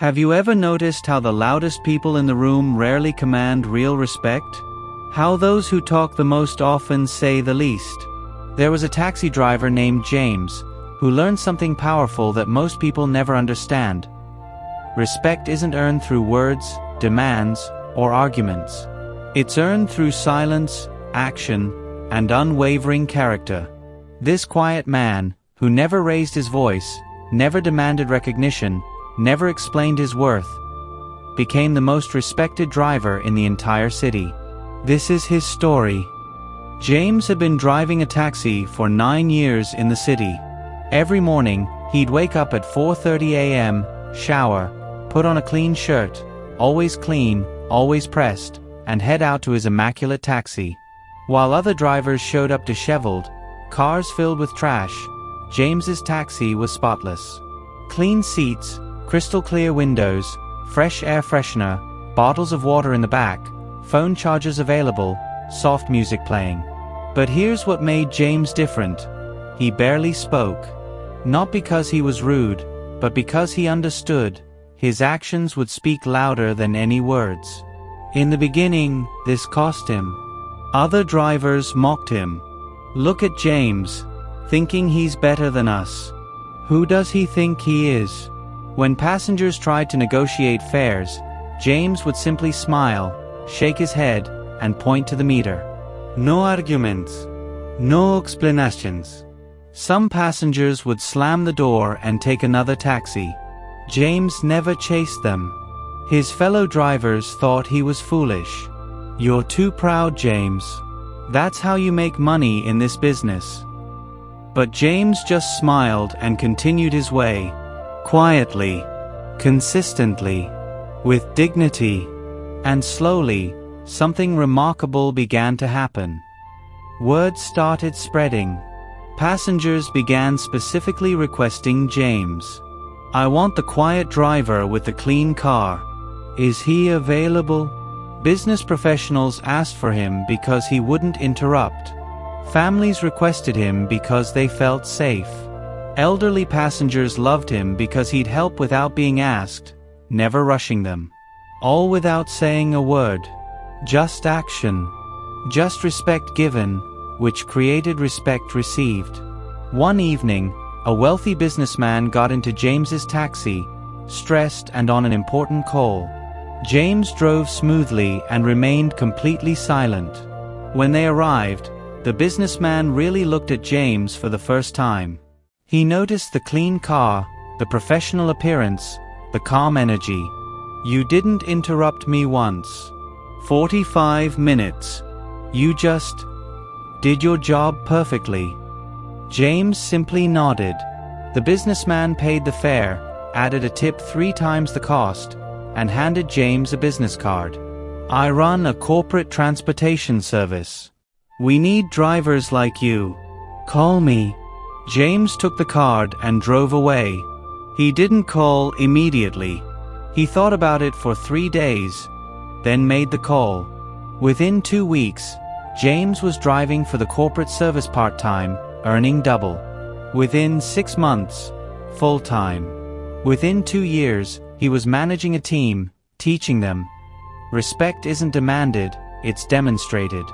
Have you ever noticed how the loudest people in the room rarely command real respect? How those who talk the most often say the least? There was a taxi driver named James, who learned something powerful that most people never understand. Respect isn't earned through words, demands, or arguments. It's earned through silence, action, and unwavering character. This quiet man, who never raised his voice, never demanded recognition, never explained his worth, became the most respected driver in the entire city. This is his story. James had been driving a taxi for 9 years in the city. Every morning, he'd wake up at 4:30 a.m., shower, put on a clean shirt, always clean, always pressed, and head out to his immaculate taxi. While other drivers showed up disheveled, cars filled with trash, James's taxi was spotless. Clean seats, crystal clear windows, fresh air freshener, bottles of water in the back, phone chargers available, soft music playing. But here's what made James different. He barely spoke. Not because he was rude, but because he understood. His actions would speak louder than any words. In the beginning, this cost him. Other drivers mocked him. Look at James, thinking he's better than us. Who does he think he is? When passengers tried to negotiate fares, James would simply smile, shake his head, and point to the meter. No arguments. No explanations. Some passengers would slam the door and take another taxi. James never chased them. His fellow drivers thought he was foolish. You're too proud, James. That's how you make money in this business. But James just smiled and continued his way. Quietly, consistently, with dignity. And slowly, something remarkable began to happen. Word started spreading. Passengers began specifically requesting James. I want the quiet driver with the clean car. Is he available? Business professionals asked for him because he wouldn't interrupt. Families requested him because they felt safe. Elderly passengers loved him because he'd help without being asked, never rushing them. All without saying a word. Just action. Just respect given, which created respect received. One evening, a wealthy businessman got into James's taxi, stressed and on an important call. James drove smoothly and remained completely silent. When they arrived, the businessman really looked at James for the first time. He noticed the clean car, the professional appearance, the calm energy. You didn't interrupt me once. 45 minutes. You just did your job perfectly. James simply nodded. The businessman paid the fare, added a tip 3 times the cost, and handed James a business card. I run a corporate transportation service. We need drivers like you. Call me. James took the card and drove away. He didn't call immediately. He thought about it for 3 days, then made the call. Within 2 weeks, James was driving for the corporate service part-time, earning double. Within 6 months, full-time. Within 2 years, he was managing a team, teaching them. Respect isn't demanded, it's demonstrated.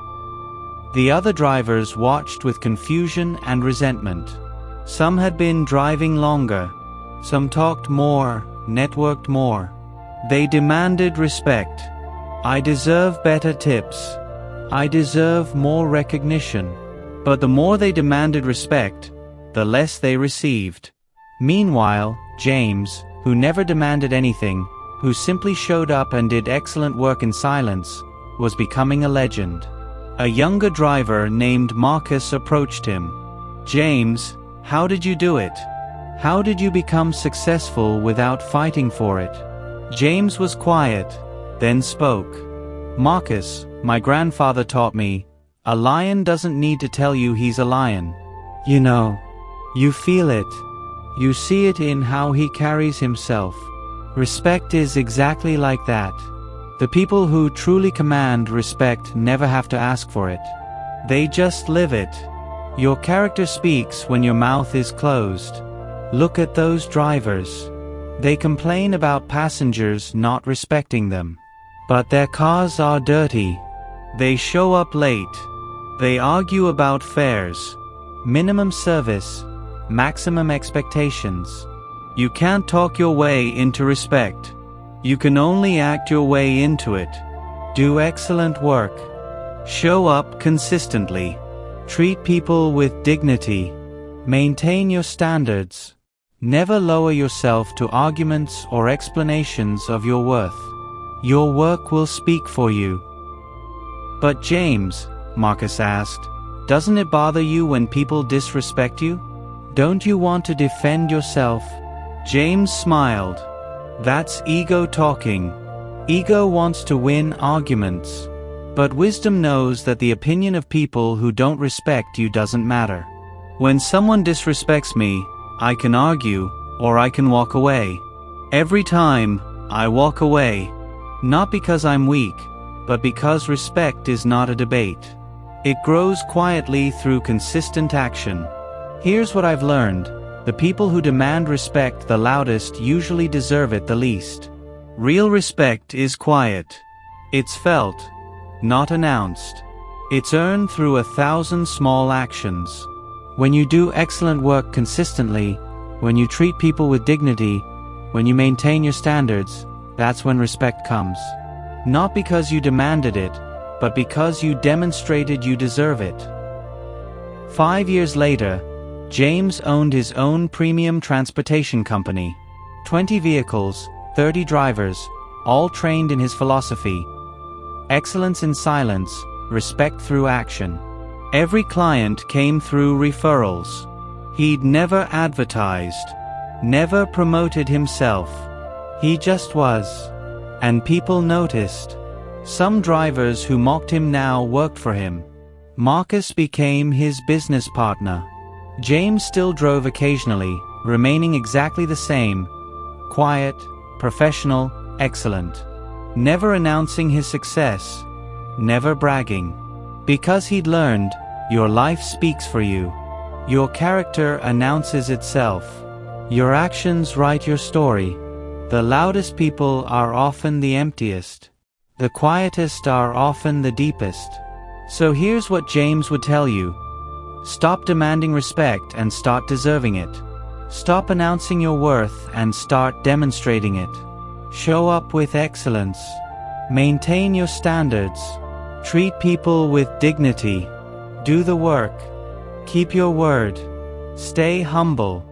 The other drivers watched with confusion and resentment. Some had been driving longer. Some talked more, networked more. They demanded respect. I deserve better tips. I deserve more recognition. But the more they demanded respect, the less they received. Meanwhile, James, who never demanded anything, who simply showed up and did excellent work in silence, was becoming a legend. A younger driver named Marcus approached him. James, how did you do it? How did you become successful without fighting for it? James was quiet, then spoke. Marcus, my grandfather taught me, a lion doesn't need to tell you he's a lion. You know, you feel it. You see it in how he carries himself. Respect is exactly like that. The people who truly command respect never have to ask for it. They just live it. Your character speaks when your mouth is closed. Look at those drivers. They complain about passengers not respecting them. But their cars are dirty. They show up late. They argue about fares, minimum service, maximum expectations. You can't talk your way into respect. You can only act your way into it. Do excellent work. Show up consistently. Treat people with dignity. Maintain your standards. Never lower yourself to arguments or explanations of your worth. Your work will speak for you. But James, Marcus asked, doesn't it bother you when people disrespect you? Don't you want to defend yourself? James smiled. That's ego talking. Ego wants to win arguments. But wisdom knows that the opinion of people who don't respect you doesn't matter. When someone disrespects me, I can argue, or I can walk away. Every time, I walk away. Not because I'm weak, but because respect is not a debate. It grows quietly through consistent action. Here's what I've learned. The people who demand respect the loudest usually deserve it the least. Real respect is quiet. It's felt, not announced. It's earned through 1,000 small actions. When you do excellent work consistently, when you treat people with dignity, when you maintain your standards, that's when respect comes. Not because you demanded it, but because you demonstrated you deserve it. 5 years later, James owned his own premium transportation company. 20 vehicles, 30 drivers, all trained in his philosophy. Excellence in silence, respect through action. Every client came through referrals. He'd never advertised, never promoted himself. He just was. And people noticed. Some drivers who mocked him now worked for him. Marcus became his business partner. James still drove occasionally, remaining exactly the same. Quiet, professional, excellent. Never announcing his success. Never bragging. Because he'd learned, your life speaks for you. Your character announces itself. Your actions write your story. The loudest people are often the emptiest. The quietest are often the deepest. So here's what James would tell you. Stop demanding respect and start deserving it. Stop announcing your worth and start demonstrating it. Show up with excellence. Maintain your standards. Treat people with dignity. Do the work. Keep your word. Stay humble.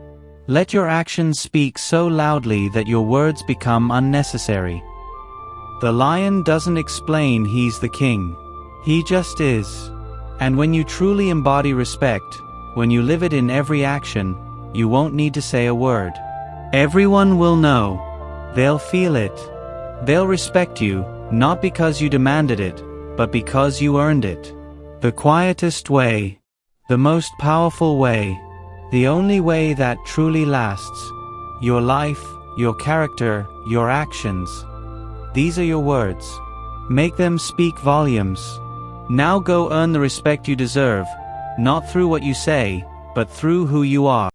Let your actions speak so loudly that your words become unnecessary. The lion doesn't explain he's the king. He just is. And when you truly embody respect, when you live it in every action, you won't need to say a word. Everyone will know. They'll feel it. They'll respect you, not because you demanded it, but because you earned it. The quietest way. The most powerful way. The only way that truly lasts. Your life, your character, your actions. These are your words. Make them speak volumes. Now go earn the respect you deserve, not through what you say, but through who you are.